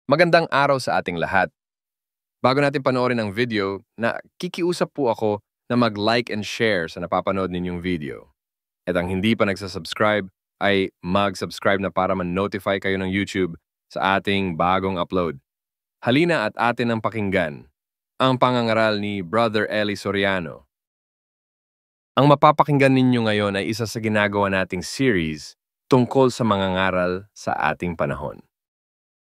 Magandang araw sa ating lahat. Bago natin panoorin ang video, kikiusap po ako na mag-like and share sa napapanood ninyong video. At ang hindi pa nagsasubscribe ay mag-subscribe na para man-notify kayo ng YouTube sa ating bagong upload. Halina at atin ang pakinggan ang pangangaral ni Brother Eli Soriano. Ang mapapakinggan ninyo ngayon ay isa sa ginagawa nating series tungkol sa mga ngaral sa ating panahon.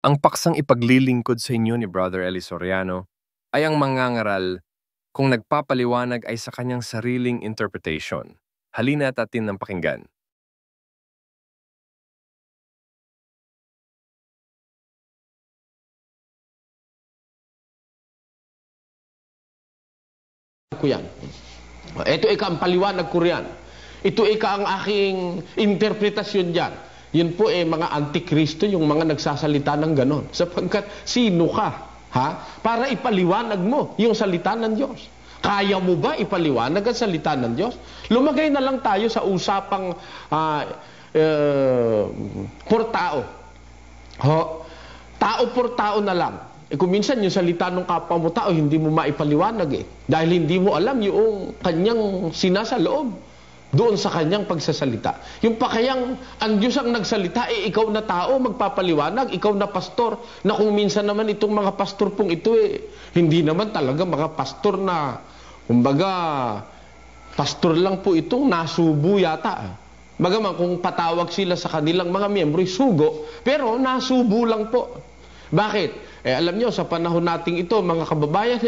Ang paksang ipaglilingkod sa inyo ni Brother Eli Soriano ay ang mangangaral kung nagpapaliwanag ay sa kanyang sariling interpretation. Halina at atin ng pakinggan. Ko yan. Ito ang paliwanag ko riyan. Ito ang aking interpretasyon dyan. Yun po mga antikristo, yung mga nagsasalita ng ganon. Sapagkat sino ka? Para ipaliwanag mo yung salita ng Diyos. Kaya mo ba ipaliwanag ang salita ng Diyos? Lumagay na lang tayo sa usapang por tao. Tao por tao na lang. Kung minsan yung salita ng kapwa mo tao, hindi mo maipaliwanag Dahil hindi mo alam yung kanyang sinasaloob doon sa kanyang pagsasalita. Yung pakayang ang Diyos ang nagsalita, ikaw na tao, magpapaliwanag, ikaw na pastor, na kung minsan naman itong mga pastor pong ito hindi naman talaga mga pastor na, kumbaga, pastor lang po itong nasubo yata. Bagaman kung patawag sila sa kanilang mga miyembro, sugo, pero nasubo lang po. Bakit? Alam nyo, sa panahon nating ito, mga kababayan,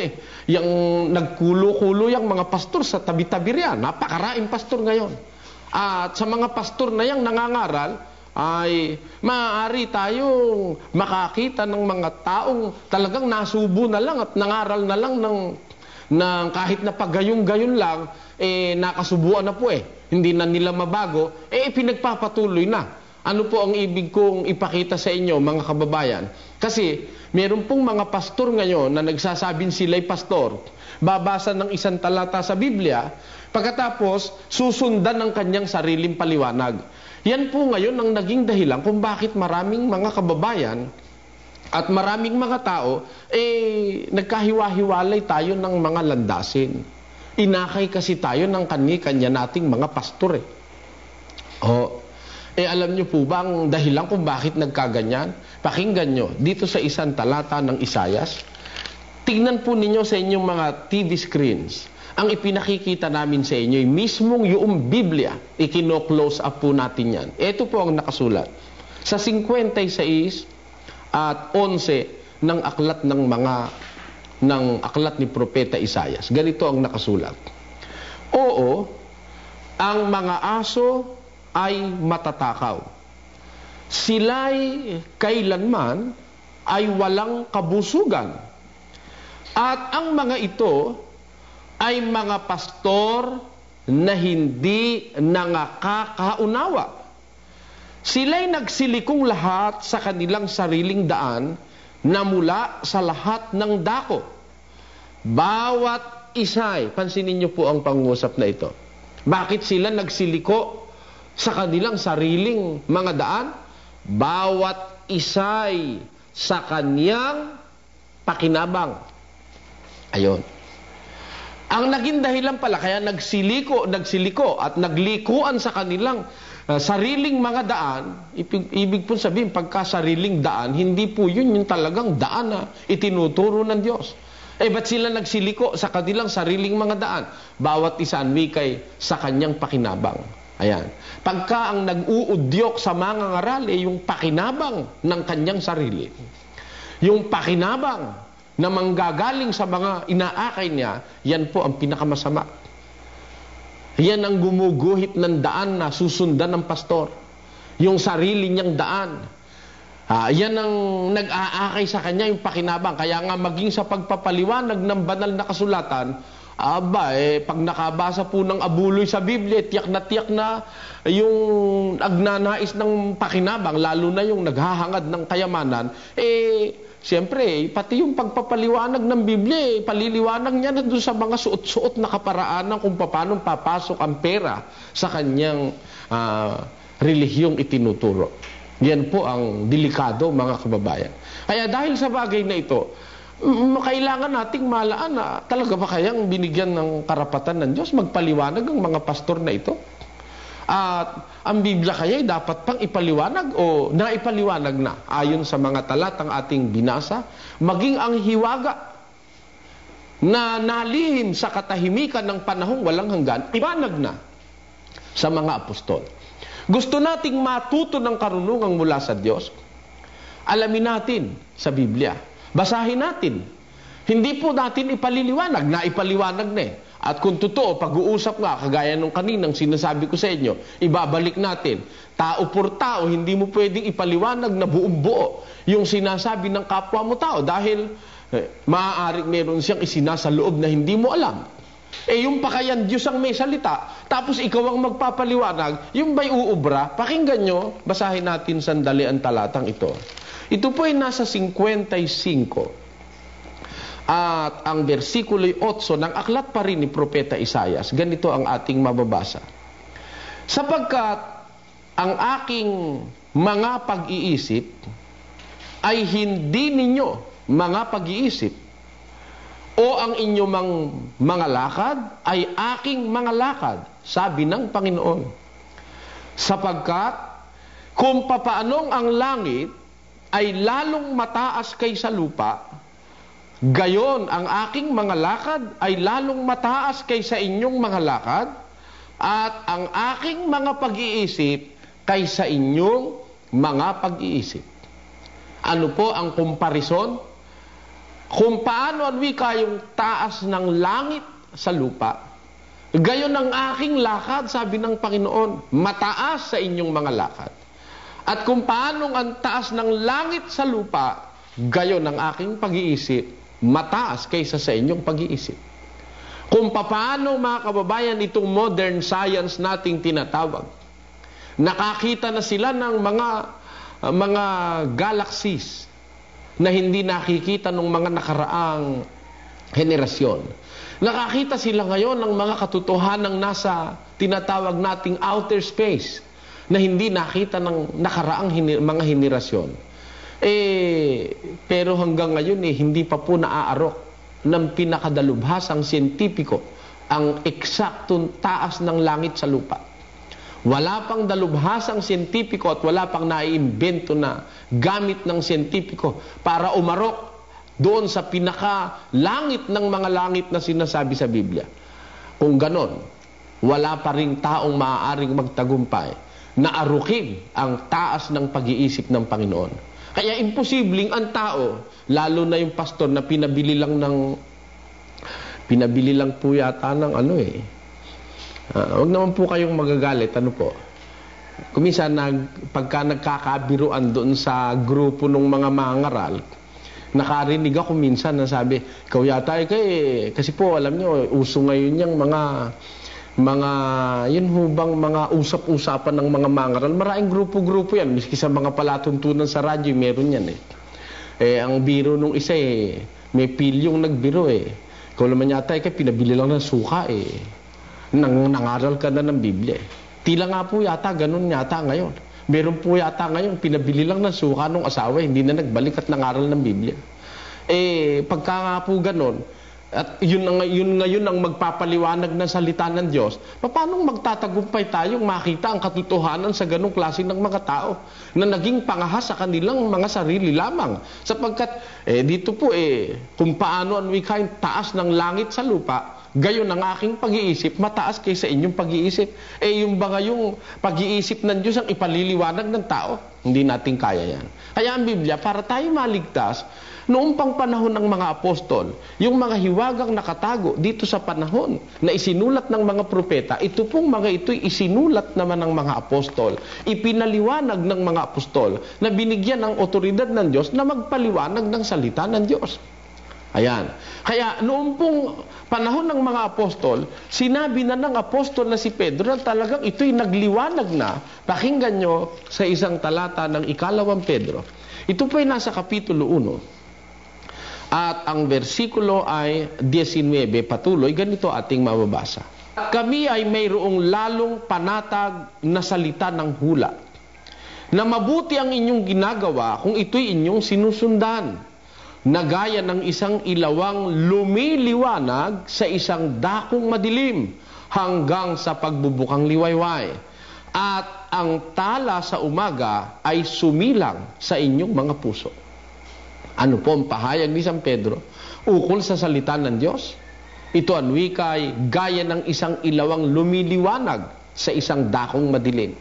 yung nagkulo-kulo yung mga pastor sa tabi-tabi riyan. Napakaraing pastor ngayon. At sa mga pastor na yung nangangaral, ay maaari tayong makakita ng mga taong talagang nasubo na lang at nangaral na lang ng kahit na pagayong-gayon lang, nakasubuan na po Hindi na nila mabago, pinagpapatuloy na. Ano po ang ibig kong ipakita sa inyo, mga kababayan? Kasi meron pong mga pastor ngayon na nagsasabing sila'y pastor, babasa ng isang talata sa Biblia, pagkatapos susundan ng kanyang sariling paliwanag. Yan po ngayon ang naging dahilan kung bakit maraming mga kababayan at maraming mga tao, nagkahiwa-hiwalay tayo ng mga landasin. Inakay kasi tayo ng kanya nating mga pastor alam nyo po ba ang dahilan kung bakit nagkaganyan? Pakinggan nyo, dito sa isang talata ng Isayas, tignan po ninyo sa inyong mga TV screens. Ang ipinakikita namin sa inyo ay mismong yung Biblia. Ikino-close up po natin yan. Ito po ang nakasulat. Sa 56 at 11 ng aklat ng aklat ni Propeta Isayas. Ganito ang nakasulat. Oo, ang mga aso ay matatakaw. Sila'y kailanman ay walang kabusugan. At ang mga ito ay mga pastor na hindi nangakakaunawa. Sila'y nagsilikong lahat sa kanilang sariling daan na mula sa lahat ng dako. Bawat isa'y, pansinin niyo po ang pangusap na ito. Bakit sila nagsiliko sa kanilang sariling mga daan? Bawat isa'y sa kanyang pakinabang. Ayon. Ang naging dahilan pala, kaya nagsiliko at naglikuan sa kanilang sariling mga daan, ibig po sabihin, pagka sariling daan, hindi po yun yung talagang daan na itinuturo ng Diyos. Ba't sila nagsiliko sa kanilang sariling mga daan? Bawat isa kay sa kanyang pakinabang. Ayan. Pagka ang nag-uudyok sa mga ngaral yung pakinabang ng kanyang sarili. Yung pakinabang na manggagaling sa mga inaakay niya, yan po ang pinakamasama. Yan ang gumuguhit ng daan na susundan ng pastor. Yung sarili niyang daan. Yan ang nag-aakay sa kanya, yung pakinabang. Kaya nga maging sa pagpapaliwanag ng banal na kasulatan, pag nakabasa po ng abuloy sa Biblia, tiyak na yung agnanais ng pakinabang, lalo na yung naghahangad ng kayamanan, siyempre, pati yung pagpapaliwanag ng Biblia, paliliwanag niya na doon sa mga suot-suot na kaparaanan kung paano papasok ang pera sa kanyang relihiyong itinuturo. Yan po ang delikado, mga kababayan. Kaya dahil sa bagay na ito, kailangan nating malaan na talaga ba kayang binigyan ng karapatan ng Diyos magpaliwanag ang mga pastor na ito? At ang Biblia kaya ay dapat pang ipaliwanag o naipaliwanag na ayon sa mga talatang ating binasa, maging ang hiwaga na nalihim sa katahimikan ng panahong walang hanggan, iwanag na sa mga apostol. Gusto nating matuto ng karunungang mula sa Diyos, alamin natin sa Biblia. Basahin natin. Hindi po natin ipaliliwanag, naipaliwanag na eh. At kung totoo, pag-uusap nga, kagaya nung kaninang sinasabi ko sa inyo, ibabalik natin. Tao por tao, hindi mo pwedeng ipaliwanag na buong buo yung sinasabi ng kapwa mo tao dahil maaaring meron siyang isinasaloob na hindi mo alam. Yung pakayan Diyos ang may salita, tapos ikaw ang magpapaliwanag, yung ba'y uubra? Pakinggan nyo, basahin natin sandali ang talatang ito. Ito po ay nasa 55. At ang versikulo 8 ng aklat pa rin ni Propeta Isaias, ganito ang ating mababasa. Sapagkat ang aking mga pag-iisip ay hindi ninyo mga pag-iisip, o ang inyong mga lakad ay aking mga lakad, sabi ng Panginoon. Sapagkat kung papaanong ang langit ay lalong mataas kaysa lupa, gayon ang aking mga lakad ay lalong mataas kaysa inyong mga lakad, at ang aking mga pag-iisip kaysa inyong mga pag-iisip. Ano po ang komparison? Kung paano ang wika yung taas ng langit sa lupa, gayon ang aking lakad, sabi ng Panginoon, mataas sa inyong mga lakad. At kung paano ang taas ng langit sa lupa, gayon ang aking pag-iisip, mataas kaysa sa inyong pag-iisip. Kung paano, mga kababayan, itong modern science nating tinatawag, nakakita na sila ng mga galaxies na hindi nakikita ng mga nakaraang henerasyon. Nakakita sila ngayon ng mga katotohanang nasa tinatawag nating outer space na hindi nakita ng nakaraang mga henerasyon. Pero hanggang ngayon hindi pa po naaarok ng pinakadalubhasang siyentipiko ang eksaktong taas ng langit sa lupa. Wala pang dalubhasang siyentipiko at wala pang naiimbento na gamit ng siyentipiko para umarok doon sa pinaka-langit ng mga langit na sinasabi sa Biblia. Kung ganon, wala pa ring taong maaaring magtagumpay na arukin ang taas ng pag-iisip ng Panginoon. Kaya imposibleng ang tao, lalo na yung pastor na pinabili lang po yata ng wag naman po kayong magagalit, Kuminsan, pagka nagkakabiruan doon sa grupo ng mga mangaral, nakarinig ako minsan na sabi, ikaw yata kasi po, alam nyo, uso ngayon yung yun hubang mga usap-usapan ng mga mangaral. Maraming grupo-grupo yan, miski sa mga palatuntunan sa radyo, meron yan ang biro nung isa may pilyong nagbiro Ikaw naman yata pinabili lang ng suka nangaral ka na ng Biblia Tila nga po yata, ganun yata ngayon. Meron po yata ngayon, pinabili lang ng suka ng asawa, hindi na nagbalik at nangaral ng Biblia. Pagka nga po ganun, at yun ngayon ang magpapaliwanag ng salita ng Diyos, paano magtatagumpay tayong makita ang katotohanan sa ganung klase ng mga tao na naging pangahas sa kanilang mga sarili lamang? Sapagkat dito po kung paano ang wikain taas ng langit sa lupa, gayon ang aking pag-iisip, mataas kaysa inyong pag-iisip. Yung ba ngayong pag-iisip ng Diyos ang ipaliliwanag ng tao? Hindi natin kaya yan. Kaya ang Biblia, para tayo maligtas, noong pang panahon ng mga apostol, yung mga hiwagang nakatago dito sa panahon na isinulat ng mga propeta, ito pong mga ito'y isinulat naman ng mga apostol. Ipinaliwanag ng mga apostol na binigyan ng otoridad ng Diyos na magpaliwanag ng salita ng Diyos. Ayan. Kaya noong pong panahon ng mga apostol, sinabi na ng apostol na si Pedro na talagang ito'y nagliwanag na. Pakinggan nyo sa isang talata ng 2 Pedro. Ito po ay nasa Kapitulo 1. At ang versikulo ay 19, patuloy, ganito ating mababasa. Kami ay mayroong lalong panatag na salita ng hula na mabuti ang inyong ginagawa kung ito'y inyong sinusundan, na gaya ng isang ilawang lumiliwanag sa isang dakong madilim hanggang sa pagbubukang liwayway. At ang tala sa umaga ay sumilang sa inyong mga puso. Ano po ang pahayag ni San Pedro ukol sa salita ng Diyos? Ito ang wika ay gaya ng isang ilawang lumiliwanag sa isang dakong madilim.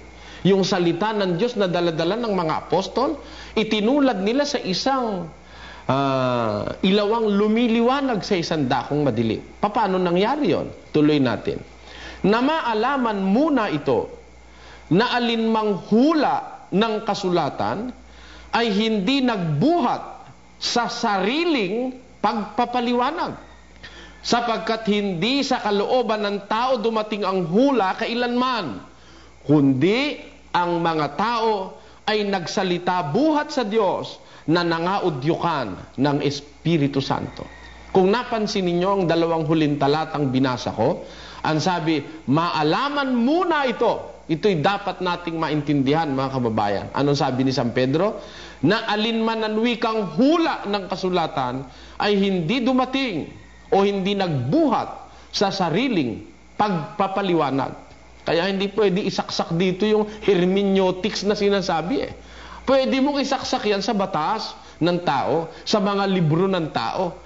Yung salita ng Diyos na daladala ng mga apostol, itinulad nila sa isang ilawang lumiliwanag sa isang dakong madilim. Paano nangyari yon? Tuloy natin. Na maalaman muna ito na alinmang hula ng kasulatan ay hindi nagbuhat sa sariling pagpapaliwanag, sapagkat hindi sa kalooban ng tao dumating ang hula kailanman, kundi ang mga tao ay nagsalita buhat sa Diyos na nangaudyukan ng Espiritu Santo. Kung napansin ninyo ang dalawang huling talatang binasa ko, ang sabi, maalaman muna ito. Ito'y dapat nating maintindihan, mga kababayan. Anong sabi ni San Pedro? Na alinman ang wikang hula ng kasulatan ay hindi dumating o hindi nagbuhat sa sariling pagpapaliwanag. Kaya hindi pwede isaksak dito yung hermeneutics na sinasabi eh. Pwede mong isaksak yan sa batas ng tao, sa mga libro ng tao,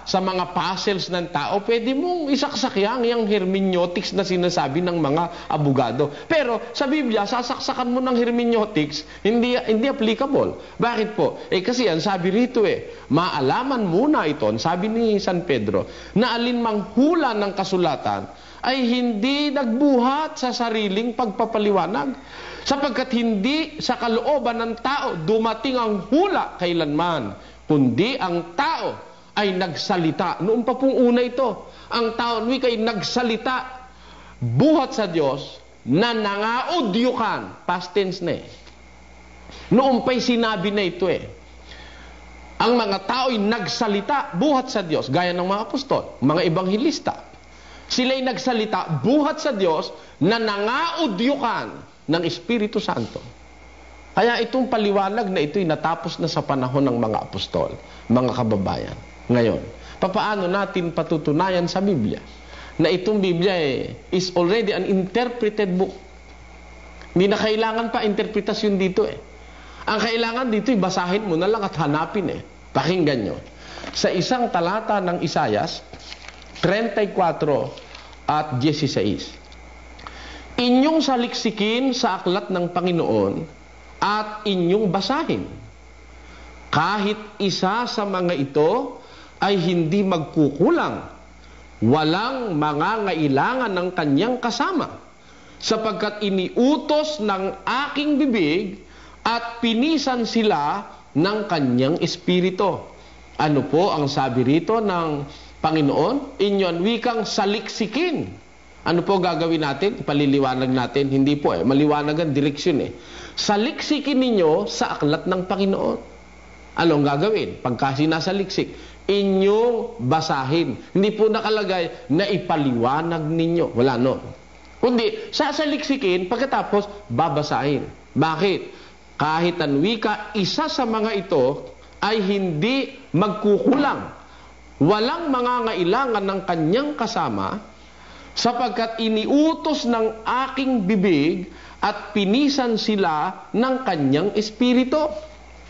sa mga puzzles ng tao. Pwede mong isaksak yan, yung hermeneutics na sinasabi ng mga abogado. Pero sa Biblia, sasaksakan mo ng hermeneutics, hindi applicable. Bakit po? Kasi yan, sabi rito maalaman muna ito, sabi ni San Pedro, na alinmang hula ng kasulatan ay hindi nagbuhat sa sariling pagpapaliwanag. Sapagkat hindi sa kalooban ng tao dumating ang hula kailanman, kundi ang tao ay nagsalita. Noon pa pong una ito, ang tao ay nagsalita buhat sa Diyos na nangaudyukan. Past tense na Noon pa'y sinabi na ito Ang mga tao ay nagsalita buhat sa Diyos, gaya ng mga apostol, mga ebanghelista. Sila'y nagsalita buhat sa Diyos na nangaudyukan ng Espiritu Santo. Kaya itong paliwanag na ito'y natapos na sa panahon ng mga apostol, mga kababayan. Ngayon, papaano natin patutunayan sa Biblia na itong Biblia is already an interpreted book? Hindi na kailangan pa interpretasyon dito Ang kailangan dito basahin mo na lang at hanapin Pakinggan nyo. Sa isang talata ng Isayas, 34 at 16. Inyong saliksikin sa aklat ng Panginoon at inyong basahin. Kahit isa sa mga ito ay hindi magkukulang, walang mangangailangan ng kanyang kasama, sapagkat iniutos ng aking bibig at pinisan sila ng kanyang espiritu. Ano po ang sabi rito ng Panginoon? Inyon wikang saliksikin. Ano po gagawin natin? Ipaliliwanag natin. Hindi po maliwanag ang direksyon Saliksikin ninyo sa aklat ng Panginoon. Anong gagawin? Pagka sinasaliksik, inyong basahin. Hindi po nakalagay na ipaliwanag ninyo. Wala Kundi, sasaliksikin, pagkatapos, babasahin. Bakit? Kahit ang wika, isa sa mga ito ay hindi magkukulang. Walang mangangailangan ng kanyang kasama, sapagkat iniutos ng aking bibig at pinisan sila ng kanyang espiritu.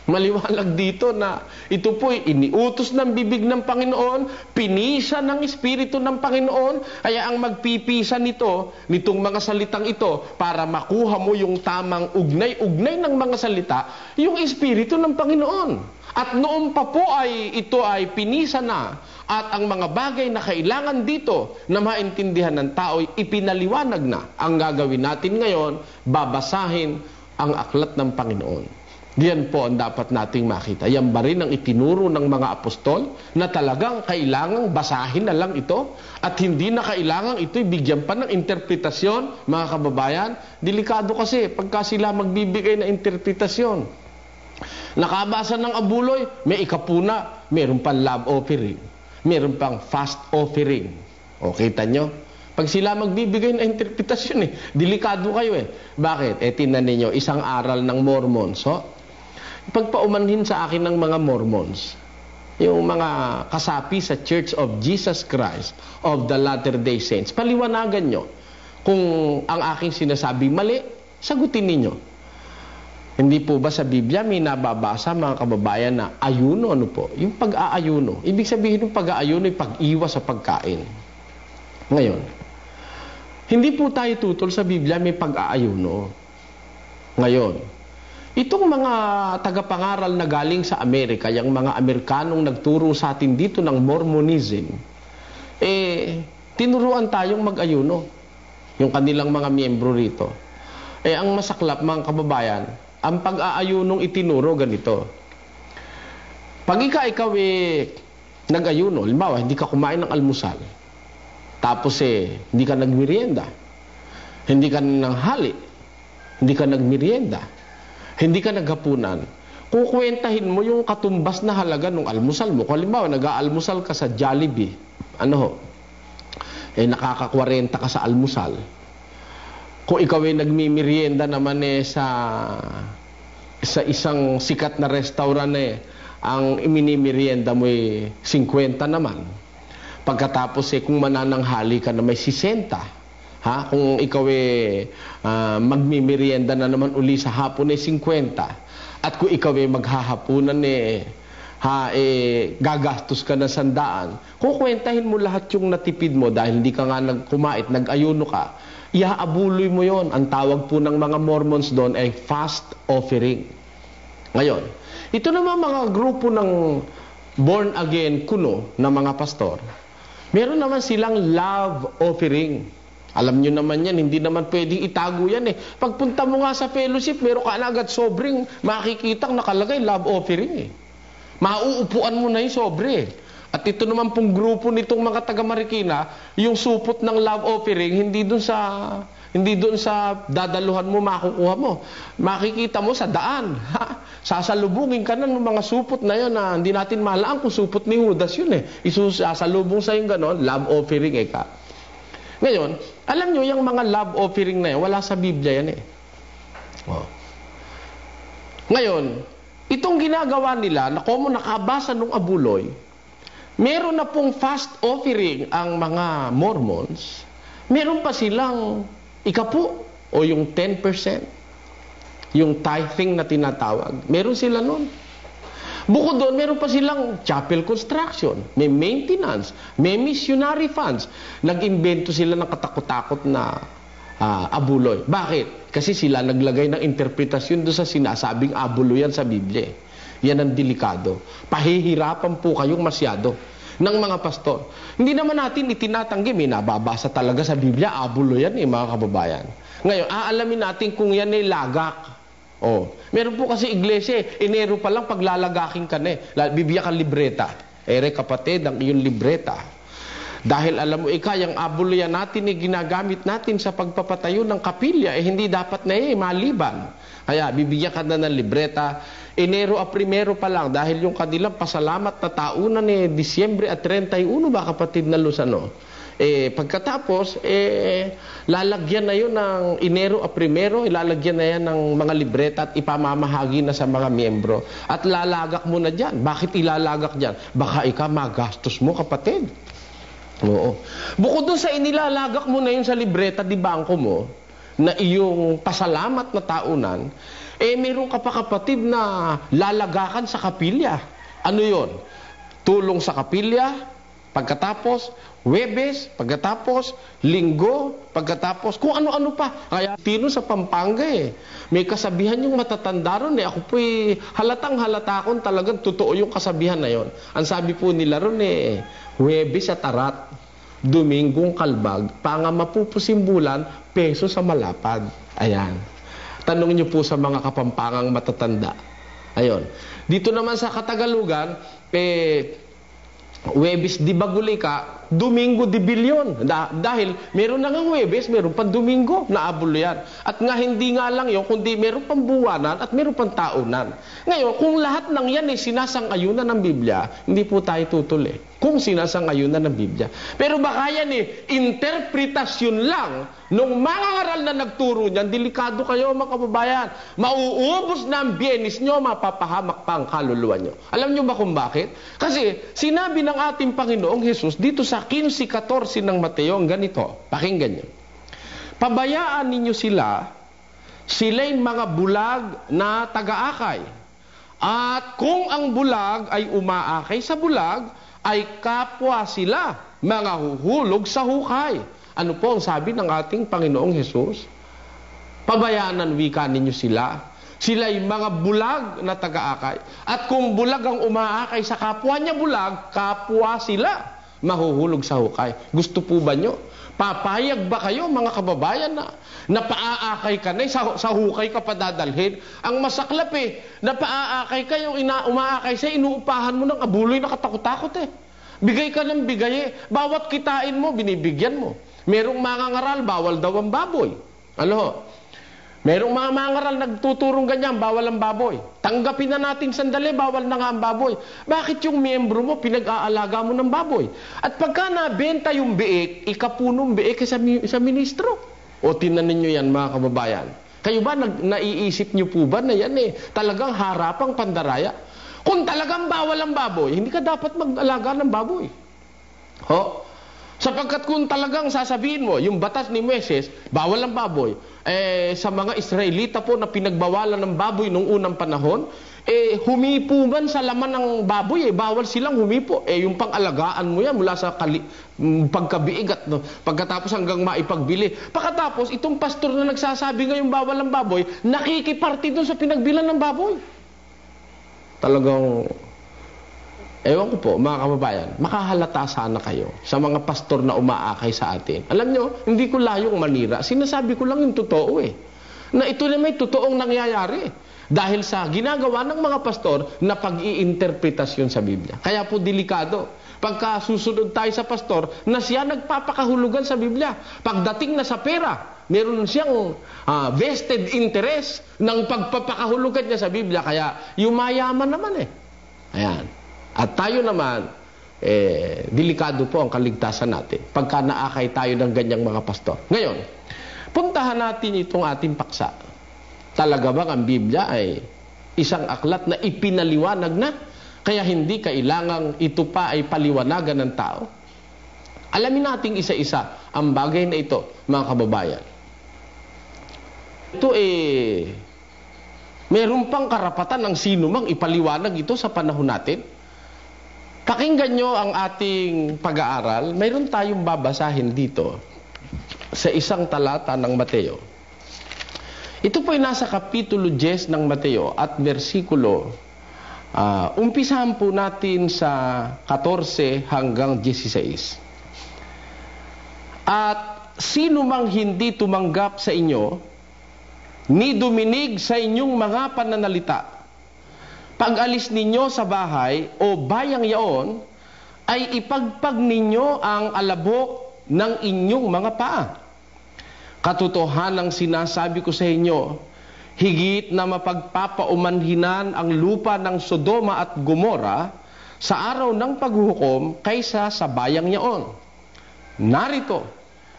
Maliwanag dito na ito po'y iniutos ng bibig ng Panginoon, pinisan ng espiritu ng Panginoon, kaya ang magpipisan nitong mga salitang ito, para makuha mo yung tamang ugnay-ugnay ng mga salita, yung espiritu ng Panginoon. At noon pa po ito ay pinisa na, at ang mga bagay na kailangan dito na maintindihan ng tao ay ipinaliwanag na. Ang gagawin natin ngayon, babasahin ang aklat ng Panginoon. Diyan po ang dapat nating makita. Yan ba rin ang itinuro ng mga apostol na talagang kailangang basahin na lang ito at hindi na kailangang ito'y bigyan pa ng interpretasyon, mga kababayan? Delikado kasi pagka sila magbibigay ng interpretasyon. Nakabasa ng abuloy, may ikapuna, meron pang love offering. Meron pang fast offering. O, kita nyo? Pag sila magbibigay ng interpretasyon delikado kayo Bakit? Tingnan ninyo, isang aral ng Mormons. Pagpaumanhin sa akin ng mga Mormons, yung mga kasapi sa Church of Jesus Christ of the Latter-day Saints, paliwanagan nyo kung ang aking sinasabi mali, sagutin ninyo. Hindi po ba sa Biblia may nababasa mga kababayan na ayuno? Ano po? Yung pag-aayuno. Ibig sabihin ng pag-aayuno ay pag-iwas sa pagkain. Ngayon, hindi po tayo tutol sa Biblia may pag-aayuno. Ngayon, itong mga tagapangaral na galing sa Amerika, yung mga Amerikanong nagturo sa atin dito ng Mormonism, tinuruan tayong mag-ayuno. Yung kanilang mga miyembro rito. Ang masaklap mga kababayan, ang pag-aayunong itinuro ganito. Pag ikaw nag-ayuno, halimbawa, hindi ka kumain ng almusal, tapos hindi ka nagmerienda, hindi ka nanghali, hindi ka nagmerienda, hindi ka naghapunan, kukwentahin mo yung katumbas na halaga ng almusal mo. Kung halimbawa, nag-aalmusal ka sa Jollibee, nakaka-40 ka sa almusal. Kung ikaw nagmimerienda naman sa isang sikat na restaurant ang iminimerienda mo 50 naman. Pagkatapos kung manananghali ka na may 60. Kung ikaw magmimerienda na naman uli sa hapon 50. At kung ikaw maghahapunan gagastos ka na 100. Kukwentahin mo lahat yung natipid mo dahil hindi ka nga nagkumait, nag-ayuno ka. Iaabuloy mo yon. Ang tawag po ng mga Mormons doon ay fast offering. Ngayon, ito naman mga grupo ng born again kuno na mga pastor, meron naman silang love offering. Alam nyo naman yan, hindi naman pwedeng itago yan Pagpunta mo nga sa fellowship, meron ka na agad sobreng makikitang nakalagay love offering Mauupuan mo na yung sobre. At ito naman pong grupo nitong mga taga-Marikina, yung supot ng love offering, hindi doon sa dadaluhan mo, makukuha mo. Makikita mo sa daan. Sasalubungin ka na ng mga supot na yun na hindi natin malaan kung supot ni Judas yun Sasalubong sa yung ganon, love offering ka. Ngayon, alam nyo, yung mga love offering na yan, wala sa Biblia yan Ngayon, itong ginagawa nila, na kung nakabasa nung abuloy, meron na pong fast offering ang mga Mormons, meron pa silang ikapu o yung 10%, yung tithing na tinatawag. Meron sila nun. Bukod doon, meron pa silang chapel construction, may maintenance, may missionary funds. Nag-imbento sila ng katakot-takot na abuloy. Bakit? Kasi sila naglagay ng interpretasyon doon sa sinasabing abuloy yan sa Biblia. Yan ang delikado. Pahihirapan po kayong masyado ng mga pastor. Hindi naman natin itinatanggi, may nababasa talaga sa Biblia, abuloy yan mga kababayan. Ngayon, aalamin natin kung yan ay lagak. Meron po kasi iglesia, Enero pa lang paglalagaking ka bibigyan ka libreta. Kapatid, ang iyong libreta. Dahil alam mo, yung abuluyan natin ginagamit natin sa pagpapatayo ng kapilya, hindi dapat na maliban. Kaya, bibigyan ka na ng libreta. Enero a primero pa lang, dahil yung kanilang pasalamat na taunan Disyembre at 31, ba kapatid na Luzano? Pagkatapos, lalagyan na yun ng Enero a primero, ilalagyan na yan ng mga libreta at ipamamahagi na sa mga miyembro. At lalagak mo na dyan. Bakit ilalagak dyan? Baka magastos mo, kapatid. Oo. Bukod doon sa inilalagak mo na yun sa libreta di bangko mo, na iyong pasalamat na taunan, meron ka pa kapatid na lalagakan sa kapilya. Ano yon? Tulong sa kapilya, pagkatapos, Huwebes, pagkatapos, Linggo, pagkatapos, kung ano-ano pa. Kaya tino sa Pampanga may kasabihan yung matatanda ron Ako po halatang-halata akong talagang totoo yung kasabihan na yon. Ang sabi po nila ron Huwebes sa tarat, Domingong kalbag, pangamapupusim bulan, peso sa malapad. Ayan. Tanong niyo po sa mga kapampangang matatanda. Ayon. Dito naman sa Katagalugan, Huwebes di baguli ka, Domingo de Bilyon. Dahil meron na nga Huwebes, meron pang Domingo na abulo yan. At nga hindi nga lang yun, kundi meron pang buwanan at meron pang taunan. Ngayon, kung lahat ng yan ay sinasang-ayunan ng Biblia, hindi po tayo tutuloy. Kung sinasang-ayunan ng Biblia. Pero baka yan interpretasyon lang nung mga ngaral na nagturo niyan, delikado kayo mga kababayan. Mauubos na ang biyernes nyo, mapapahamak pa ang kaluluwa nyo. Alam nyo ba kung bakit? Kasi sinabi ng ating Panginoong Hesus dito sa 15:14 ng Mateo, ganito, pakinggan nyo. Pabayaan ninyo sila'y mga bulag na taga-akay. At kung ang bulag ay umaakay sa bulag, ay kapwa sila mga huhulog sa hukay. Ano po ang sabi ng ating Panginoong Hesus? Pabayaan ng wika ninyo sila. Sila'y mga bulag na taga-akay. At kung bulag ang umaakay sa kapwa niya bulag, kapwa sila mahuhulog sa hukay. Gusto po ba nyo? Papayag ba kayo mga kababayan na paaakay ka na, sa hukay ka padadalhin? Ang masaklap na paaakay ka, yung umaakay sa inuupahan mo ng abuloy na katakot-takot Bigay ka ng bigay Bawat kitain mo, binibigyan mo. Merong mga ngaral, bawal daw ang baboy. Merong mga mangaral nagtuturong ganyan, bawal ang baboy. Tanggapin na natin sandali, bawal na nga ang baboy. Bakit yung miyembro mo, pinag-aalaga mo ng baboy? At pagka nabenta yung biik, ikapunong biik sa ministro. O tinan ninyo yan mga kababayan. Kayo ba, naiisip nyo po ba na yan talagang harapang pandaraya? Kung talagang bawal ang baboy, hindi ka dapat mag-alaga ng baboy. Sapagkat kung talagang sasabihin mo, yung batas ni Moises, bawal ang baboy, sa mga Israelita po na pinagbawalan ng baboy nung unang panahon, humipo man sa laman ng baboy, bawal silang humipo. Yung pang-alagaan mo yan mula sa pagkabiig at pagkatapos hanggang maipagbili. Pagkatapos, itong pastor na nagsasabi ngayong bawal ang baboy, nakikiparti doon sa pinagbilan ng baboy. Talagang, ewan ko po, mga kababayan, makahalata sana kayo sa mga pastor na umaakay sa atin. Alam nyo, hindi ko layong manira. Sinasabi ko lang yung totoo Na ito na may totoong nangyayari. Dahil sa ginagawa ng mga pastor na pag-iinterpretasyon sa Biblia. Kaya po delikado. Pagka susunod tayo sa pastor na siya nagpapakahulugan sa Biblia. Pagdating na sa pera, meron siyang vested interest ng pagpapakahulugan niya sa Biblia. Kaya yumayaman naman Ayan. At tayo naman, delikado po ang kaligtasan natin pagka naakay tayo ng ganyang mga pastor. Ngayon, puntahan natin itong ating paksa. Talaga bang ang Biblia ay isang aklat na ipinaliwanag na? Kaya hindi kailangang ito pa ay paliwanagan ng tao? Alamin natin isa-isa ang bagay na ito, mga kababayan. Ito meron pang karapatan ng sino mang ipaliwanag ito sa panahon natin. Pakinggan nyo ang ating pag-aaral. Mayroon tayong babasahin dito sa isang talata ng Mateo. Ito po ay nasa kapitulo 10 ng Mateo at versikulo, umpisahan po natin sa 14 hanggang 16. At sino mang hindi tumanggap sa inyo, ni duminig sa inyong mga pananalita, pag-alis ninyo sa bahay o bayang yaon, ay ipagpag ninyo ang alabok ng inyong mga paa. Katotohanang sinasabi ko sa inyo, higit na mapagpapaumanhinan ang lupa ng Sodoma at Gomora sa araw ng paghuhukom kaysa sa bayang yaon. Narito,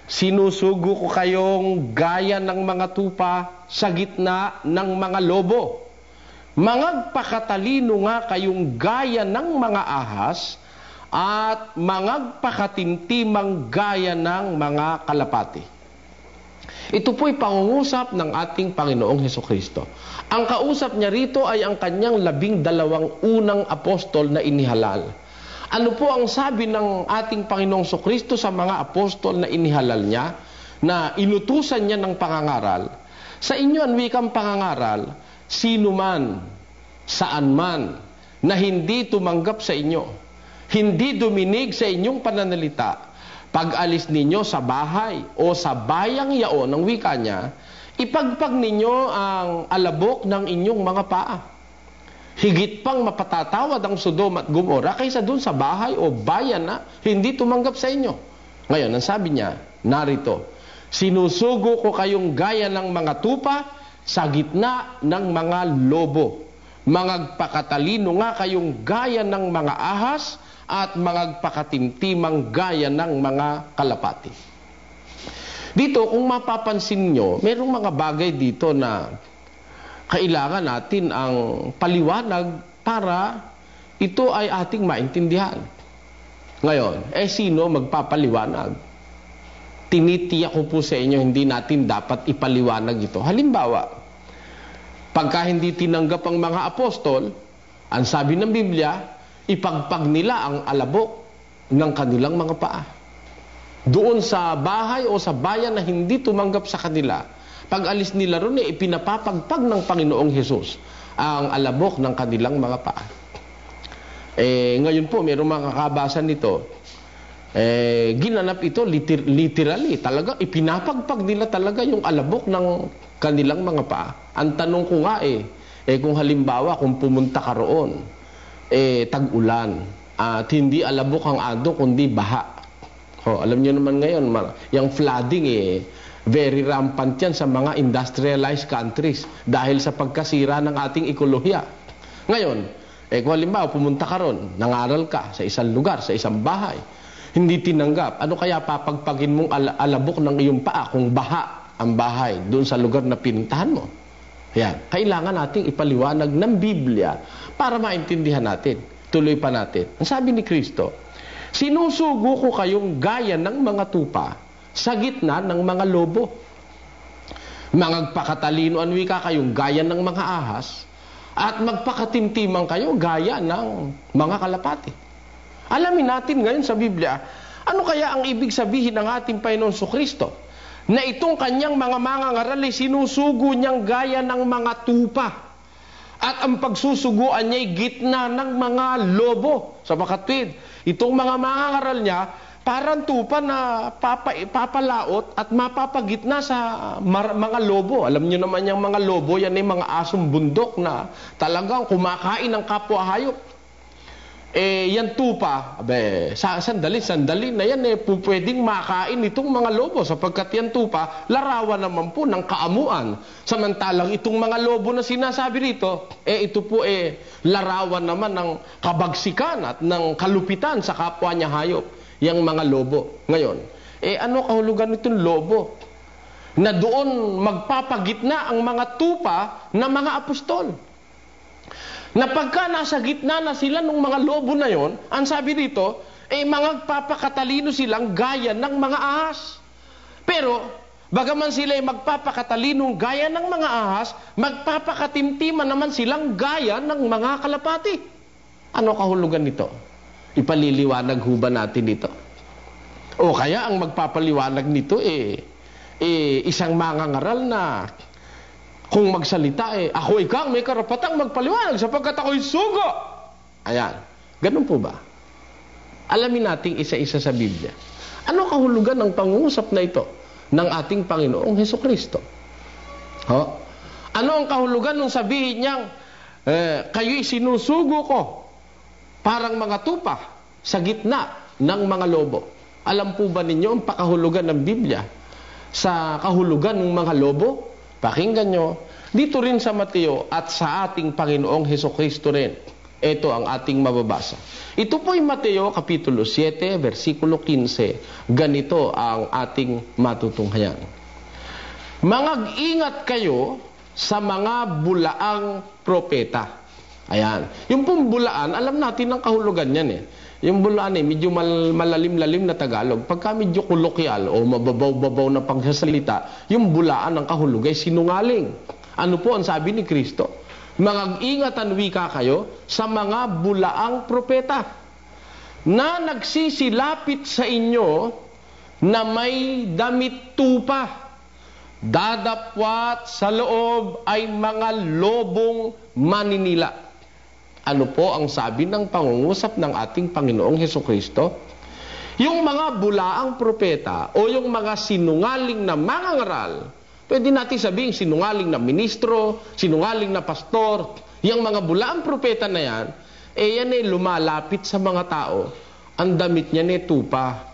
sinusugo ko kayong gaya ng mga tupa sa gitna ng mga lobo. Mangagpakatalino nga kayong gaya ng mga ahas at mangagpakatimtimang gaya ng mga kalapati. Ito po'y pangungusap ng ating Panginoong Hesukristo. Ang kausap niya rito ay ang kanyang 12 unang apostol na inihalal. Ano po ang sabi ng ating Panginoong Hesukristo sa mga apostol na inihalal niya, na inutusan niya ng pangangaral? Sa inyo ang wikang pangangaral, sino man, saan man, na hindi tumanggap sa inyo, hindi duminig sa inyong pananalita, pag-alis ninyo sa bahay o sa bayang yaon ng wika niya, ipagpag ninyo ang alabok ng inyong mga paa. higit pang mapatatawad ang Sodom at Gomora kaysa dun sa bahay o bayan na hindi tumanggap sa inyo. Ngayon, ang sabi niya, narito, sinusugo ko kayong gaya ng mga tupa sa gitna ng mga lobo. Mangagpakatalino nga kayong gaya ng mga ahas at mangagpakatimtimang gaya ng mga kalapati. Dito, kung mapapansin nyo, mayroong mga bagay dito na kailangan natin ang paliwanag para ito ay ating maintindihan. Ngayon, sino magpapaliwanag? Tinitiyak ko po sa inyo, hindi natin dapat ipaliwanag ito. Halimbawa, pagka hindi tinanggap ang mga apostol, ang sabi ng Biblia, ipagpag nila ang alabok ng kanilang mga paa. Doon sa bahay o sa bayan na hindi tumanggap sa kanila, pag alis nila ron, ipinapapagpag ng Panginoong Hesus ang alabok ng kanilang mga paa. Ngayon po, mayroong mga kabasan nito, ginanap ito literally, talaga, ipinapagpag nila talaga yung alabok ng kanilang mga paa. Ang tanong ko nga kung halimbawa, kung pumunta ka roon, tag-ulan, at hindi alabok ang ando, kundi baha. Alam niyo naman ngayon, yung flooding very rampant yan sa mga industrialized countries dahil sa pagkasira ng ating ekolohiya. Ngayon, kung halimbawa pumunta ka ron, nangaral ka sa isang lugar, sa isang bahay, hindi tinanggap, ano kaya papagpagin mong alabok ng iyong paa kung baha ang bahay doon sa lugar na pinuntahan mo? Yan. Kailangan nating ipaliwanag ng Biblia para maintindihan natin. Tuloy pa natin. Ang sabi ni Kristo, sinusugo ko kayong gaya ng mga tupa sa gitna ng mga lobo. Mangagpakatalino ang wika kayong gaya ng mga ahas at magpakatimtimang kayo gaya ng mga kalapati. Alamin natin ngayon sa Biblia, ano kaya ang ibig sabihin ng ating Panginoon Kristo na itong kanyang mga mangangaral ay sinusugo niyang gaya ng mga tupa at ang pagsusuguan niya ay gitna ng mga lobo. Sa makatwid, itong mga mangangaral niya parang tupa na papalaot at mapapagitna sa mga lobo. Alam niyo naman yung mga lobo, yan ay mga asong bundok na talagang kumakain ng kapwa hayop. Yan tupa, sandali na yan pwedeng makain itong mga lobo sapagkat yan tupa, larawan naman po ng kaamuan. Samantalang itong mga lobo na sinasabi rito, ito po larawan naman ng kabagsikan at ng kalupitan sa kapwa niya hayop. Yang mga lobo. Ngayon, ano kahulugan nitong lobo? Na doon magpapagitna ang mga tupa ng mga apostol. Na pagka nasa gitna na sila ng mga lobo na yon, ang sabi dito, magpapakatalino silang gaya ng mga ahas. Pero, bagaman sila magpapakatalino gaya ng mga ahas, magpapakatimtiman naman silang gaya ng mga kalapati. Ano kahulugan nito? Ipaliliwanag ho ba natin ito? O kaya ang magpapaliwanag nito isang mangangaral na kung magsalita ako ikaw may karapatang magpaliwanag sapagkat ako'y sugo. Ayan. Ganun po ba? Alamin natin isa-isa sa Biblia. Ano kahulugan ng pangungusap na ito ng ating Panginoong Hesukristo? Ano ang kahulugan ng sabihin niyang kayo'y sinusugo ko parang mga tupa sa gitna ng mga lobo? Alam po ba ninyo ang pakahulugan ng Biblia sa kahulugan ng mga lobo? Pakinggan nyo. Dito rin sa Mateo at sa ating Panginoong Hesukristo rin. Ito ang ating mababasa. Ito po'y Mateo Kapitulo 7, versikulo 15. Ganito ang ating matutunghayan. Mangag-ingat kayo sa mga bulaang propeta. Ayan. Yung pong bulaan, alam natin ang kahulugan yan Yung bulaan medyo malalim-lalim na Tagalog. Pagka medyo kolokyal o mababaw-babaw na pagsasalita, yung bulaan ng kahulugan ay sinungaling. Ano po ang sabi ni Kristo? Mangag-ingat ang wika kayo sa mga bulaang propeta na nagsisilapit sa inyo na may damit tupa. Dadapwat sa loob ay mga lobong maninila. Ano po ang sabi ng pangungusap ng ating Panginoong Hesukristo? Yung mga bulaang propeta o yung mga sinungaling na mangangaral, pwede natin sabihin sinungaling na ministro, sinungaling na pastor, Yang mga bulaang propeta na yan, yan lumalapit sa mga tao, ang damit niya tupa.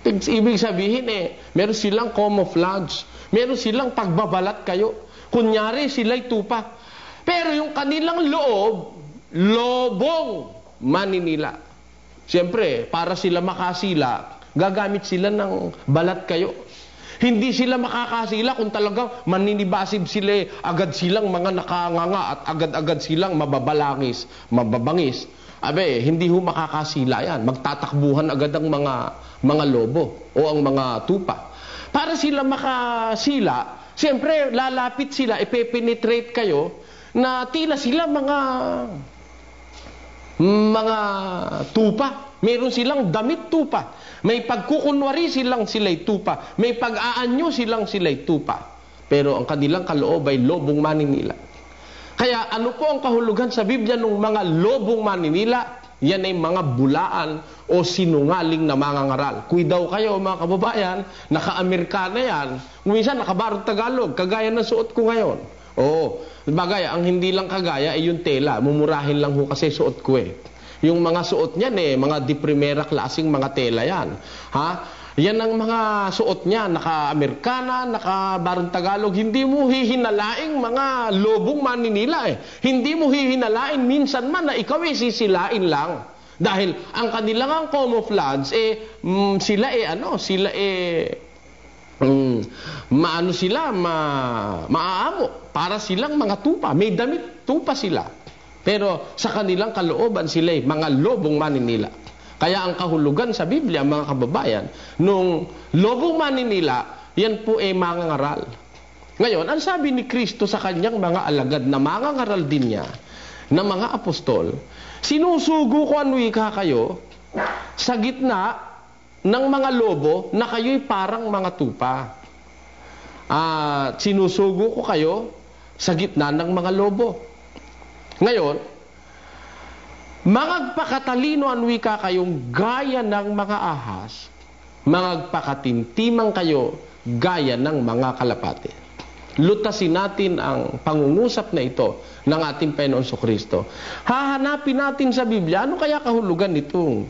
Ibig sabihin meron silang camouflage, meron silang pagbabalat kayo. Kunyari sila'y tupa. Pero yung kanilang loob, lobong maninila. Siyempre, para sila makasila, gagamit sila ng balat kayo. Hindi sila makakasila kung talagang maninibasib sila, agad silang mga nakanganga at agad-agad silang mababangis. Hindi ho makakasila yan. Magtatakbuhan agad ang mga lobo o ang mga tupa. Para sila makasila, siyempre lalapit sila, ipepenetrate kayo na tila sila mga tupa. Meron silang damit tupa. May pagkukunwari sila'y tupa. May pag-aanyo sila'y tupa. Pero ang kanilang kaloob ay lobong maninila. Kaya ano po ang kahulugan sa Biblia ng mga lobong maninila? Yan ay mga bulaan o sinungaling na mangangaral. Kuidaw kayo mga kababayan, naka-Amerikana yan. Minsan nakabarong Tagalog, kagaya ng suot ko ngayon. Bagay, ang hindi lang kagaya ay yung tela. Mumurahin lang ho kasi suot ko Yung mga suot niyan mga di primera klaseng mga tela yan. Yan ang mga suot niya, naka-Amerikana, naka-barong Tagalog. Hindi mo hihinalaing mga lobong maninila Hindi mo hihinalain minsan man na ikaw sisilain lang. Dahil ang kanilang ang camouflage, maaamo. Para silang mga tupa. May damit, tupa sila. Pero sa kanilang kalooban sila mga lobong maninila. Kaya ang kahulugan sa Biblia, mga kababayan, nung lobong maninila, yan po mangangaral. Ngayon, ang sabi ni Kristo sa kanyang mga alagad na mangangaral din niya, na mga apostol, sinusugo ko wika kayo sa gitna ng mga lobo na kayo'y parang mga tupa. Sinusugo ko kayo sa gitna ng mga lobo. Ngayon, magpakatalino ang wika kayong gaya ng mga ahas, magpakatintimang kayo gaya ng mga kalapati. Lutasin natin ang pangungusap na ito ng ating Panginoon Kristo. Hahanapin natin sa Biblia, ano kaya kahulugan nitong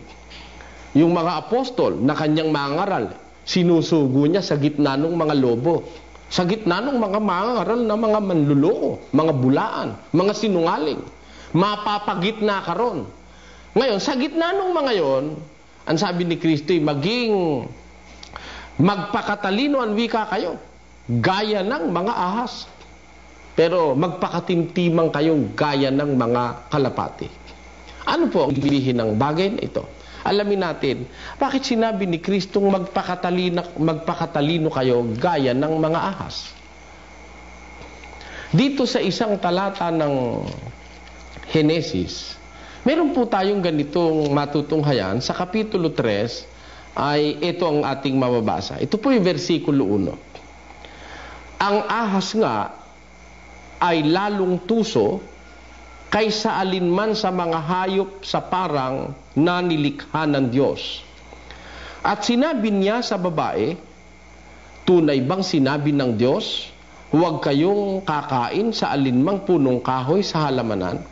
yung mga apostol na kanyang mangaral, sinusugo niya sa gitna ng mga lobo, sa gitna ng mga mangaral na mga manluloko, mga bulaan, mga sinungaling. Mapapagitna ka ron. Ngayon, sa gitna ng mga yon, ang sabi ni Kristo maging magpakatalino ang wika kayo, gaya ng mga ahas. Pero magpakatimtimang kayong gaya ng mga kalapati. Ano po ang bilihin ng bagay na ito? Alamin natin, bakit sinabi ni Kristong magpakatalino kayo gaya ng mga ahas? Dito sa isang talata ng Henesis, meron po tayong ganitong matutunghayan. Sa Kapitulo 3, ay ito ang ating mababasa. Ito po yung versikulo 1. Ang ahas nga ay lalong tuso kaysa alinman sa mga hayop sa parang na nilikha ng Diyos. At sinabi niya sa babae, tunay bang sinabi ng Diyos, huwag kayong kakain sa alinmang punong kahoy sa halamanan?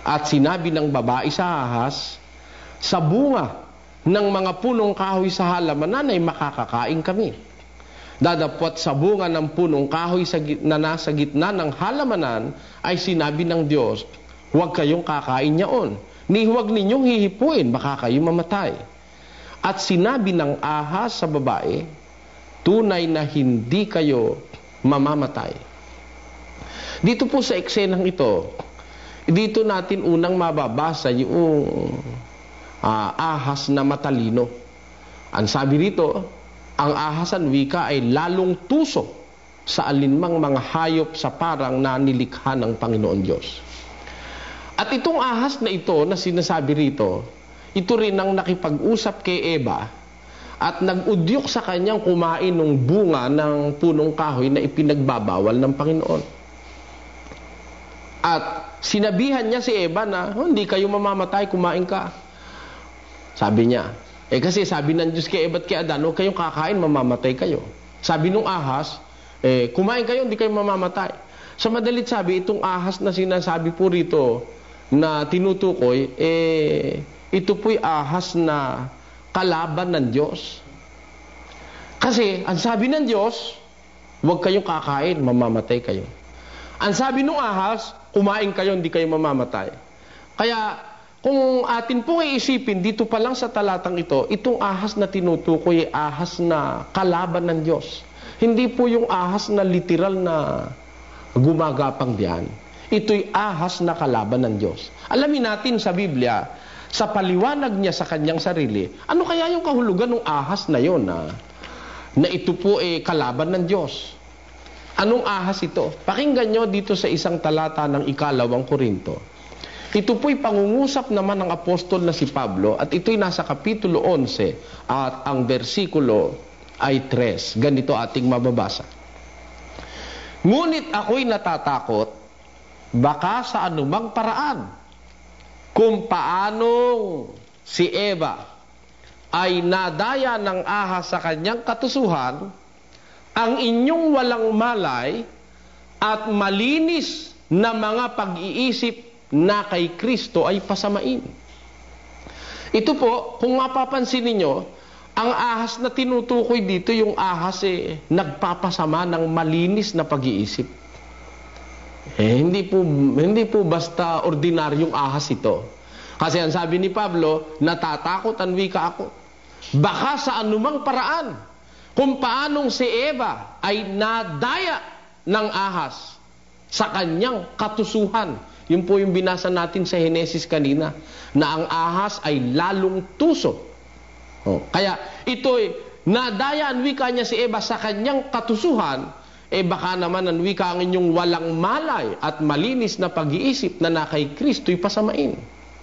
At sinabi ng babae sa ahas, sa bunga ng mga punong kahoy sa halamanan ay makakakain kami. Dadapwat sa bunga ng punong kahoy na nasa gitna ng halamanan ay sinabi ng Diyos, huwag kayong kakain niyaon, ni huwag ninyong hihipuin, baka kayo mamatay. At sinabi ng ahas sa babae, tunay na hindi kayo mamamatay. Dito po sa eksenang ito, dito natin unang mababasa yung ahas na matalino. Ang sabi rito, ang ahasan wika ay lalong tuso sa alinmang mga hayop sa parang na nilikha ng Panginoon Diyos. At itong ahas na ito na sinasabi rito, ito rin ang nakipag-usap kay Eva at nag-udyok sa kanyang kumain ng bunga ng punong kahoy na ipinagbabawal ng Panginoon. At sinabihan niya si Eva na, hindi kayo mamamatay, kumain ka. Sabi niya, kasi sabi ng Diyos kay Eva at kay Adan, huwag kayong kakain, mamamatay kayo. Sabi nung ahas, kumain kayo, hindi kayo mamamatay. Sa madalit sabi, itong ahas na sinasabi po rito na tinutukoy, ito po'y ahas na kalaban ng Diyos. Kasi, ang sabi ng Diyos, huwag kayong kakain, mamamatay kayo. Ang sabi ng ahas, kumain kayo, hindi kayo mamamatay. Kaya, kung atin pong iisipin, dito pa lang sa talatang ito, itong ahas na tinutukoy ay ahas na kalaban ng Diyos. Hindi po yung ahas na literal na gumagapang diyan. Ito'y ahas na kalaban ng Diyos. Alamin natin sa Biblia, sa paliwanag niya sa kanyang sarili, ano kaya yung kahulugan ng ahas na yon na ito po kalaban ng Diyos? Anong ahas ito? Pakinggan nyo dito sa isang talata ng 2 Korinto. Ito po'y pangungusap naman ng apostol na si Pablo at ito'y nasa kapitulo 11 at ang bersikulo ay 3. Ganito ating mababasa. Ngunit ako'y natatakot baka sa anumang paraan kung paanong si Eva ay nadaya ng ahas sa kanyang katusuhan, ang inyong walang malay at malinis na mga pag-iisip na kay Kristo ay pasamain. Ito po, kung mapapansin ninyo, ang ahas na tinutukoy dito, yung ahas nagpapasama ng malinis na pag-iisip. Hindi po basta ordinaryong ahas ito. Kasi ang sabi ni Pablo, natatakot ang wika ako. Baka sa anumang paraan, kung paanong si Eva ay nadaya ng ahas sa kanyang katusuhan. Yun po yung binasa natin sa Henesis kanina, na ang ahas ay lalong tuso. Kaya ito'y nadaya ang wika niya si Eva sa kanyang katusuhan, baka naman ang wika ang inyong walang malay at malinis na pag-iisip na kay Kristo'y pasamain.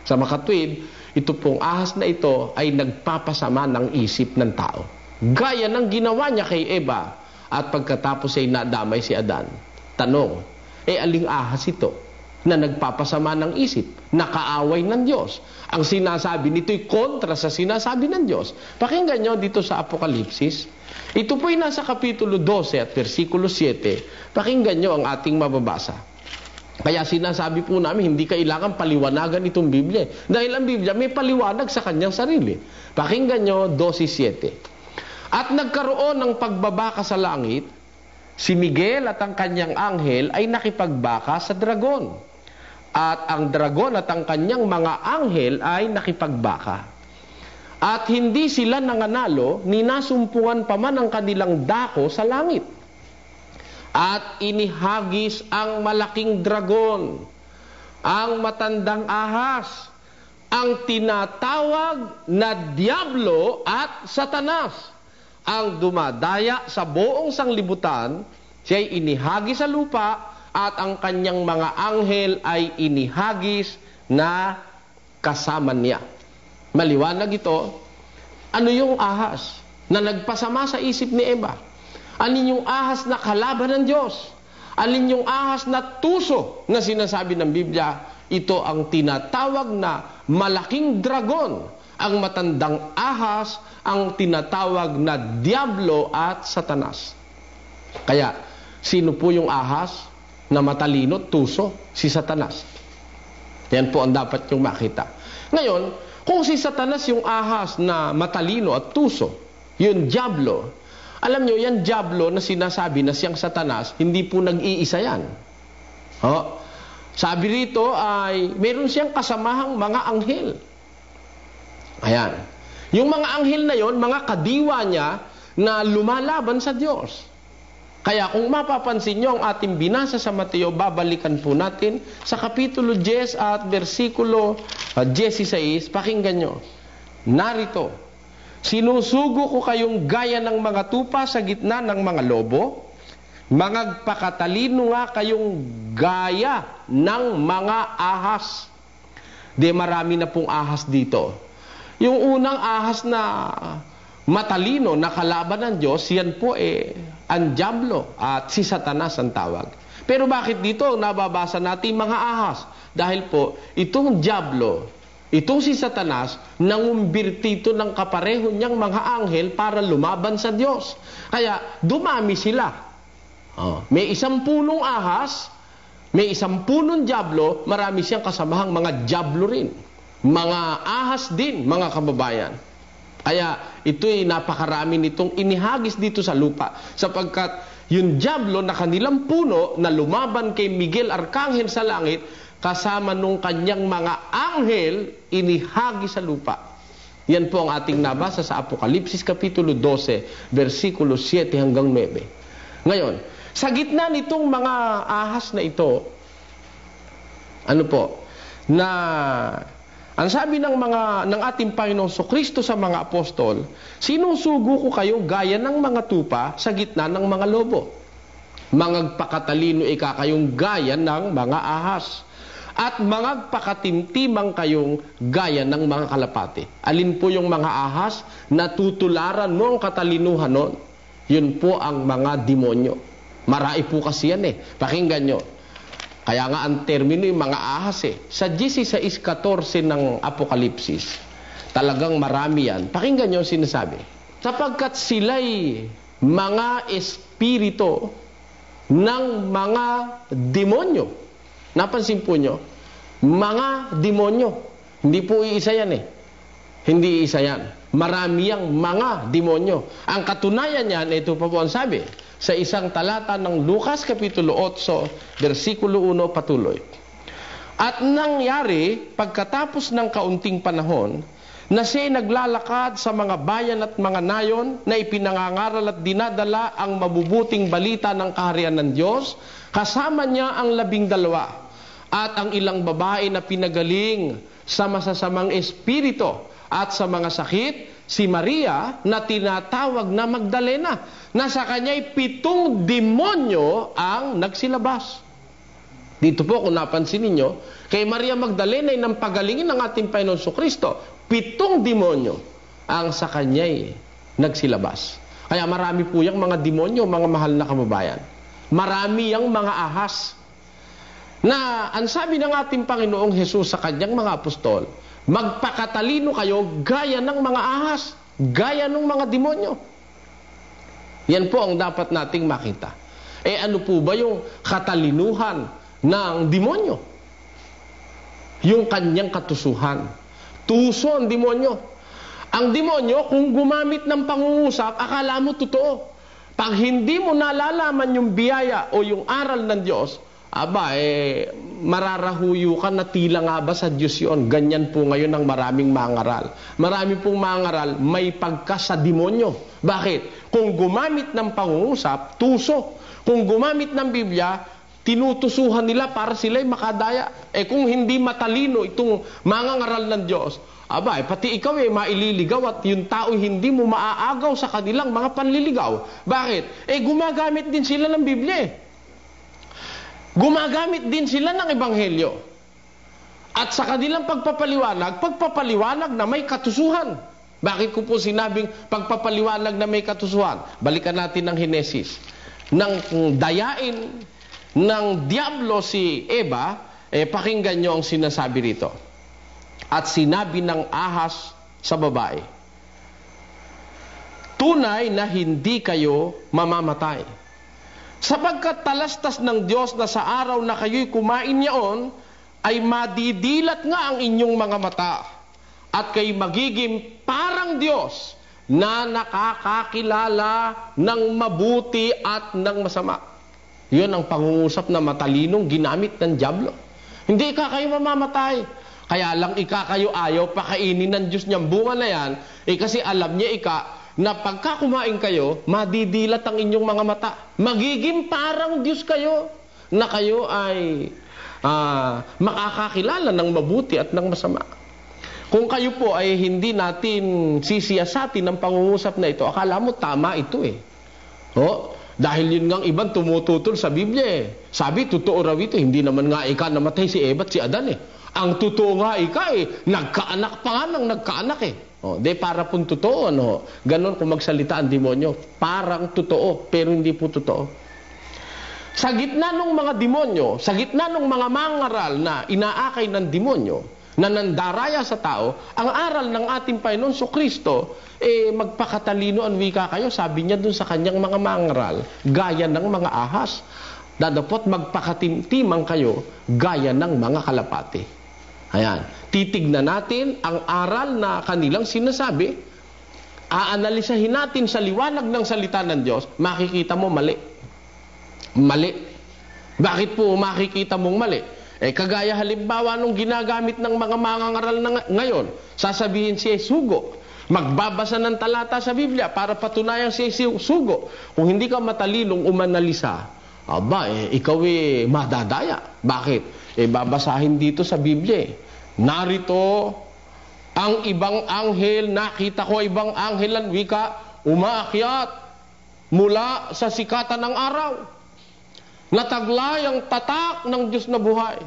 Sa makatwid, ito pong ahas na ito ay nagpapasama ng isip ng tao. Gaya ng ginawa niya kay Eva at pagkatapos ay nadamay si Adan. Tanong, aling ahas ito na nagpapasama ng isip, nakaaway ng Diyos? Ang sinasabi nito'y kontra sa sinasabi ng Diyos. Pakinggan nyo dito sa Apokalipsis. Ito po'y nasa kapitulo 12 at versikulo 7. Pakinggan nyo ang ating mababasa. Kaya sinasabi po namin, hindi kailangan paliwanagan itong Biblia. Dahil ang Biblia may paliwanag sa kanyang sarili. Pakinggan nyo 12:7. At nagkaroon ng pagbabaka sa langit, si Miguel at ang kanyang anghel ay nakipagbaka sa dragon. At ang dragon at ang kanyang mga anghel ay nakipagbaka. At hindi sila nanganalo, ninasumpungan pa man ang kanilang dako sa langit. At inihagis ang malaking dragon, ang matandang ahas, ang tinatawag na Diablo at Satanas, ang dumadaya sa buong sanglibutan. Siya'y inihagis sa lupa at ang kanyang mga anghel ay inihagis na kasama niya. Maliwanag ito. Ano yung ahas na nagpasama sa isip ni Eva? Alin yung ahas na kalaban ng Diyos? Alin yung ahas na tuso na sinasabi ng Biblia? Ito ang tinatawag na malaking dragon, ang matandang ahas, ang tinatawag na Diablo at Satanas. Kaya, sino po yung ahas na matalino, tuso? Si Satanas. Yan po ang dapat yung makita. Ngayon, kung si Satanas yung ahas na matalino at tuso, yung Diablo, alam nyo, yan Diablo na sinasabi na siyang Satanas, hindi po nag-iisa yan. Sabi rito ay, meron siyang kasamahang mga anghel. Ayan. Yung mga anghel na yon, mga kadiwa niya na lumalaban sa Diyos. Kaya kung mapapansin nyo ang ating binasa sa Mateo, babalikan po natin sa kapitulo 10 at versikulo 16, pakinggan nyo. Narito, sinusugo ko kayong gaya ng mga tupa sa gitna ng mga lobo, magpakalino nga kayong gaya ng mga ahas. Marami na pong ahas dito. Yung unang ahas na matalino, na kalaban ng Diyos, yan po ang Diablo at si Satanas ang tawag. Pero bakit dito nababasa natin mga ahas? Dahil po, itong Diablo, itong si Satanas, nangumbirtito ng kapareho niyang mga anghel para lumaban sa Diyos. Kaya dumami sila. May 10 ahas May isang punong dyablo, marami siyang kasamahang mga dyablo rin. Mga ahas din, mga kababayan. Kaya ito'y napakarami nitong inihagis dito sa lupa. Sapagkat yung dyablo na kanilang puno na lumaban kay Miguel Arcangel sa langit, kasama nung kanyang mga anghel, inihagis sa lupa. Yan po ang ating nabasa sa Apokalipsis Kapitulo 12, versikulo 7 hanggang 9. Ngayon, sa gitna nitong mga ahas na ito, ang sabi ng ating Panginoong Kristo sa mga apostol, sinusugo ko kayo gaya ng mga tupa sa gitna ng mga lobo. Mangagpakatalino kayong gaya ng mga ahas, at mangagpakatimtimang kayong gaya ng mga kalapati. Alin po yung mga ahas na tutularan mo ang katalinuhan nun? Yun po ang mga demonyo. Marai po kasi yan Pakinggan nyo. Kaya nga ang termino yung mga ahas Sa 16:14 ng Apokalipsis, talagang marami yan. Pakinggan nyo ang sinasabi. Sapagkat sila'y mga espiritu ng mga demonyo. Napansin po nyo? Mga demonyo. Hindi po iisa yan Hindi isa yan. Marami yang mga demonyo. Ang katunayan yan, ito pa po ang sabi, sa isang talata ng Lucas Kapitulo 8, versikulo 1 patuloy. At nangyari, pagkatapos ng kaunting panahon, na siya'y naglalakad sa mga bayan at mga nayon na ipinangangaral at dinadala ang mabubuting balita ng kaharian ng Diyos, kasama niya ang 12 at ang ilang babae na pinagaling sa masasamang espiritu at sa mga sakit, si Maria na tinatawag na Magdalena, na sa kanya'y 7 demonyo ang nagsilabas. Dito po, kung napansin ninyo, kay Maria Magdalena ay nang pagalingin ng ating Panginoon Kristo, 7 demonyo ang sa kanya'y nagsilabas. Kaya marami po yung mga demonyo, mga mahal na kababayan. Marami yung mga ahas. Na ang sabi ng ating Panginoong Hesus sa kanyang mga apostol, magpakatalino kayo gaya ng mga ahas, gaya ng mga demonyo. Yan po ang dapat nating makita. Ano po ba yung katalinuhan ng demonyo? Yung kanyang katusuhan. Tuso ang demonyo. Ang demonyo, kung gumamit ng pangungusap, akala mo totoo. Pag hindi mo nalalaman yung biyaya o yung aral ng Diyos, mararahuyo ka na tila nga ba sa Diyos yun. Ganyan po ngayon ang maraming mangaral. Marami pong mangaral, may pagka sa demonyo. Bakit? Kung gumamit ng pangungusap, tuso. Kung gumamit ng Biblia, tinutusuhan nila para sila'y makadaya. Kung hindi matalino itong mangangaral ng Diyos, pati ikaw maililigaw at yung tao hindi mo maaagaw sa kanilang mga panliligaw. Bakit? Gumagamit din sila ng Biblia Gumagamit din sila ng Ebanghelyo. At sa kanilang pagpapaliwanag na may katusuhan. Bakit ko po sinabing pagpapaliwanag na may katusuhan? Balikan natin ng Henesis. Nang dayain ng diablo si Eva, pakinggan nyo ang sinasabi rito. At sinabi ng ahas sa babae, tunay na hindi kayo mamamatay. Sapagkat talastas ng Diyos na sa araw na kayo'y kumain niyaon, ay madidilat nga ang inyong mga mata, at kayo magiging parang Diyos na nakakakilala ng mabuti at ng masama. Yun ang pangungusap na matalinong ginamit ng dyablo. Hindi kayo mamamatay. Kaya lang kayo ayaw pakainin ng Diyos niyang bunga na yan, kasi alam niya na pagka kumain kayo, madidilat ang inyong mga mata. Magiging parang Diyos kayo, na kayo ay makakakilala ng mabuti at ng masama. Kung kayo po ay hindi natin sisiyasatin ng pangungusap na ito, akala mo tama ito dahil yun ngang ibang tumututol sa Biblia Sabi, totoo raw ito, hindi naman nga namatay si Eva at si Adan Ang totoo nga nagkaanak pa nga ng nagkaanak para pong totoo, Ganon kung magsalita ang demonyo. Parang totoo, pero hindi po totoo. Sa gitna ng mga demonyo, sa gitna ng mga mangaral na inaakay ng demonyo, na nandaraya sa tao, ang aral ng ating Panginoon Kristo, magpakatalino ang wika kayo, sabi niya dun sa kanyang mga mangaral, gaya ng mga ahas. Dadapot magpakatimtimang kayo gaya ng mga kalapati. Ayan. Titignan natin ang aral na kanilang sinasabi. Aanalisahin natin sa liwanag ng salita ng Diyos. Makikita mo mali. Mali. Bakit po makikita mong mali? Kagaya halimbawa nung ginagamit ng mga mangangaral na ngayon, sasabihin siya sugo. Magbabasa ng talata sa Biblia para patunayan siya sugo. Kung hindi ka matalinong umanalisa, ikaw madadaya. Bakit? Babasahin dito sa Biblia. Narito ang ibang anghel, nakita ko ibang anghelan, wika, umaakyat mula sa sikatan ng araw. Nataglay ang tatak ng Diyos na buhay.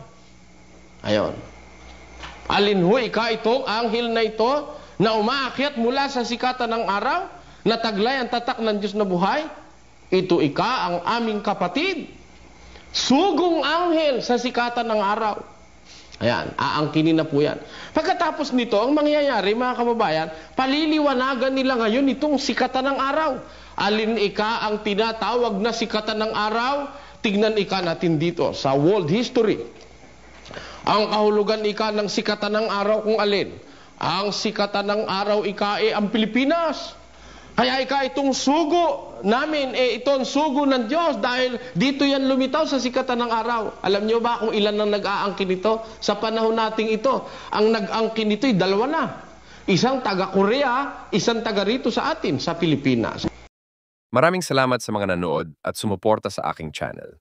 Ayon. Alin ho itong anghel na ito na umaakyat mula sa sikatan ng araw, nataglay ang tatak ng Diyos na buhay? Ito ang aming kapatid. Sugong anghel sa sikatan ng araw. Ayan, aangkinin na po yan. Pagkatapos nito, ang mangyayari, mga kababayan, paliliwanagan nila ngayon itong sikatan ng araw. Alin ang tinatawag na sikatan ng araw? Tignan natin dito sa world history. Ang kahulugan ng sikatan ng araw kung alin? Ang sikatan ng araw ang Pilipinas. Kaya itong sugo namin, ito ang sugo ng Diyos dahil dito yan lumitaw sa sikatan ng araw. Alam niyo ba kung ilan ang nag-aangkin ito? Sa panahon nating ito, ang nag-aangkin ito dalawa na. Isang taga-Korea, isang taga rito sa atin, sa Pilipinas. Maraming salamat sa mga nanood at sumuporta sa aking channel.